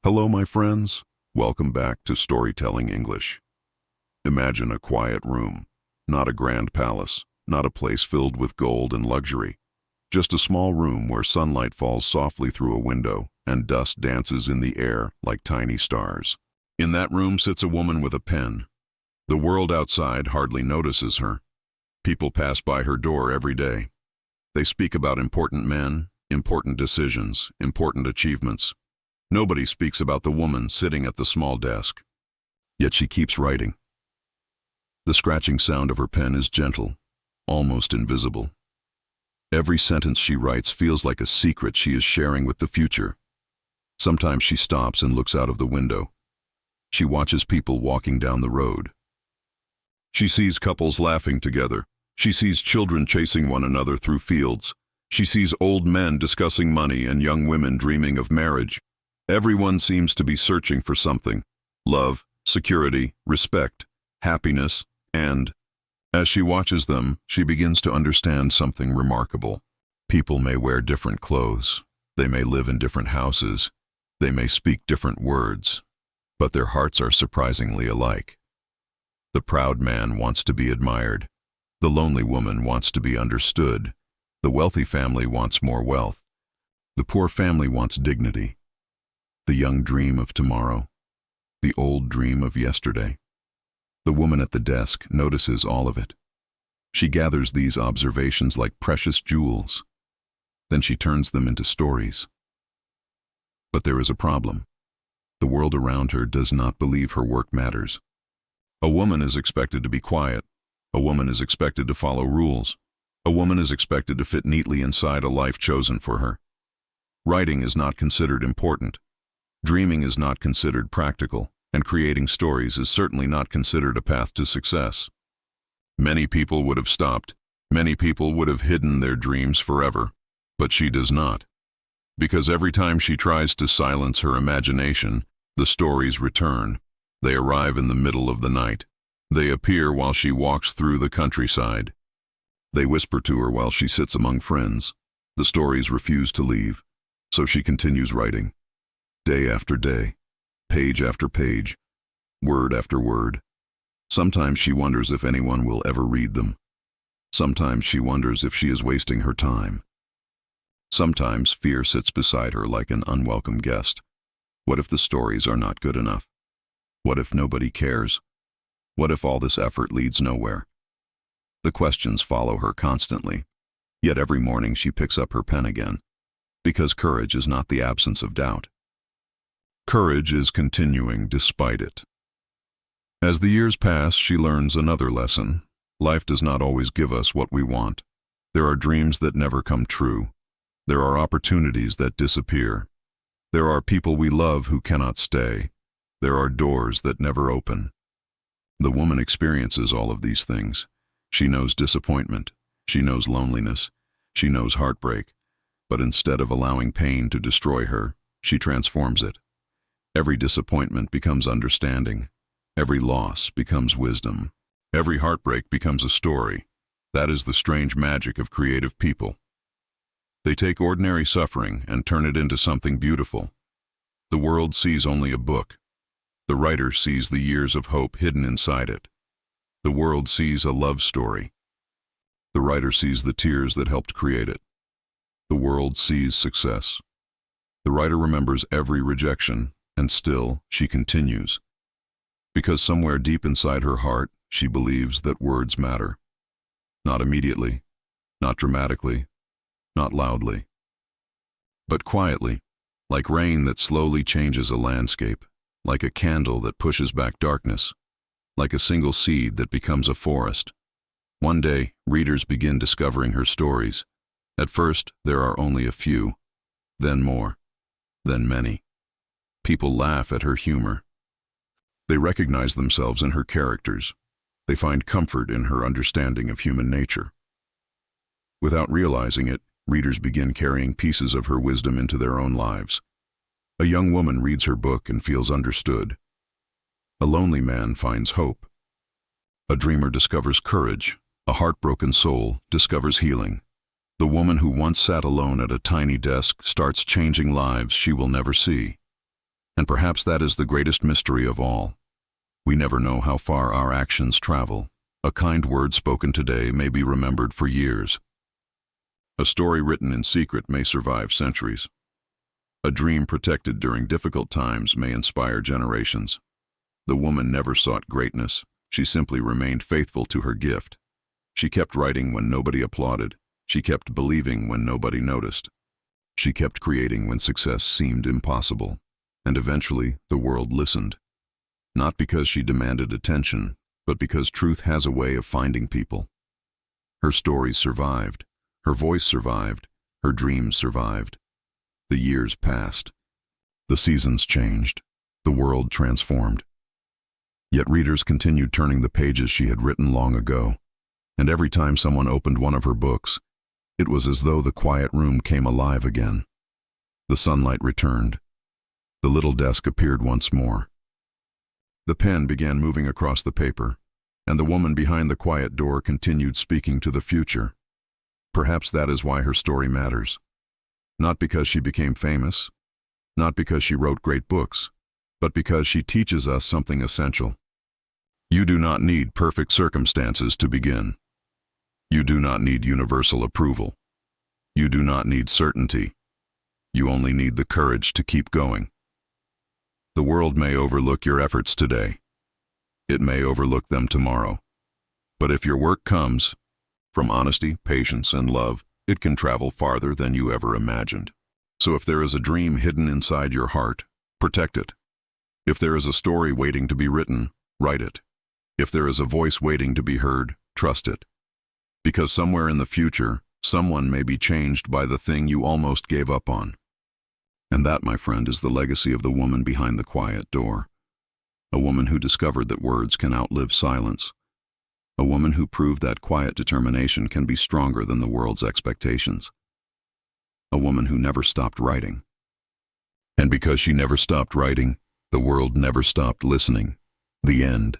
Hello, my friends. Welcome back to Storytelling English. Imagine a quiet room, not a grand palace, not a place filled with gold and luxury, just a small room where sunlight falls softly through a window and dust dances in the air like tiny stars. In that room sits a woman with a pen. The world outside hardly notices her. People pass by her door every day. They speak about important men, important decisions, important achievements. Nobody speaks about the woman sitting at the small desk. Yet she keeps writing. The scratching sound of her pen is gentle, almost invisible. Every sentence she writes feels like a secret she is sharing with the future. Sometimes she stops and looks out of the window. She watches people walking down the road. She sees couples laughing together. She sees children chasing one another through fields. She sees old men discussing money and young women dreaming of marriage. Everyone seems to be searching for something: love, security, respect, happiness, and, as she watches them, she begins to understand something remarkable. People may wear different clothes. They may live in different houses. They may speak different words, but their hearts are surprisingly alike. The proud man wants to be admired. The lonely woman wants to be understood. The wealthy family wants more wealth. The poor family wants dignity. The young dream of tomorrow. The old dream of yesterday. The woman at the desk notices all of it. She gathers these observations like precious jewels. Then she turns them into stories. But there is a problem. The world around her does not believe her work matters. A woman is expected to be quiet. A woman is expected to follow rules. A woman is expected to fit neatly inside a life chosen for her. Writing is not considered important. Dreaming is not considered practical, and creating stories is certainly not considered a path to success. Many people would have stopped. Many people would have hidden their dreams forever, but she does not. Because every time she tries to silence her imagination, the stories return. They arrive in the middle of the night. They appear while she walks through the countryside. They whisper to her while she sits among friends. The stories refuse to leave, so she continues writing. Day after day, page after page, word after word. Sometimes she wonders if anyone will ever read them. Sometimes she wonders if she is wasting her time. Sometimes fear sits beside her like an unwelcome guest. What if the stories are not good enough? What if nobody cares? What if all this effort leads nowhere? The questions follow her constantly, yet every morning she picks up her pen again, because courage is not the absence of doubt. Courage is continuing despite it. As the years pass, she learns another lesson. Life does not always give us what we want. There are dreams that never come true. There are opportunities that disappear. There are people we love who cannot stay. There are doors that never open. The woman experiences all of these things. She knows disappointment. She knows loneliness. She knows heartbreak. But instead of allowing pain to destroy her, she transforms it. Every disappointment becomes understanding. Every loss becomes wisdom. Every heartbreak becomes a story. That is the strange magic of creative people. They take ordinary suffering and turn it into something beautiful. The world sees only a book. The writer sees the years of hope hidden inside it. The world sees a love story. The writer sees the tears that helped create it. The world sees success. The writer remembers every rejection, and still she continues. Because somewhere deep inside her heart, she believes that words matter. Not immediately, not dramatically, not loudly, but quietly, like rain that slowly changes a landscape, like a candle that pushes back darkness, like a single seed that becomes a forest. One day, readers begin discovering her stories. At first, there are only a few, then more, then many. People laugh at her humor. They recognize themselves in her characters. They find comfort in her understanding of human nature. Without realizing it, readers begin carrying pieces of her wisdom into their own lives. A young woman reads her book and feels understood. A lonely man finds hope. A dreamer discovers courage. A heartbroken soul discovers healing. The woman who once sat alone at a tiny desk starts changing lives she will never see. And perhaps that is the greatest mystery of all. We never know how far our actions travel. A kind word spoken today may be remembered for years. A story written in secret may survive centuries. A dream protected during difficult times may inspire generations. The woman never sought greatness. She simply remained faithful to her gift. She kept writing when nobody applauded. She kept believing when nobody noticed. She kept creating when success seemed impossible. And eventually, the world listened. Not because she demanded attention, but because truth has a way of finding people. Her stories survived. Her voice survived. Her dreams survived. The years passed. The seasons changed. The world transformed. Yet readers continued turning the pages she had written long ago. And every time someone opened one of her books, it was as though the quiet room came alive again. The sunlight returned. The little desk appeared once more. The pen began moving across the paper, and the woman behind the quiet door continued speaking to the future. Perhaps that is why her story matters. Not because she became famous, not because she wrote great books, but because she teaches us something essential. You do not need perfect circumstances to begin. You do not need universal approval. You do not need certainty. You only need the courage to keep going. The world may overlook your efforts today. It may overlook them tomorrow. But if your work comes from honesty, patience, and love, it can travel farther than you ever imagined. So if there is a dream hidden inside your heart, protect it. If there is a story waiting to be written, write it. If there is a voice waiting to be heard, trust it. Because somewhere in the future, someone may be changed by the thing you almost gave up on. And that, my friend, is the legacy of the woman behind the quiet door. A woman who discovered that words can outlive silence. A woman who proved that quiet determination can be stronger than the world's expectations. A woman who never stopped writing. And because she never stopped writing, the world never stopped listening. The end.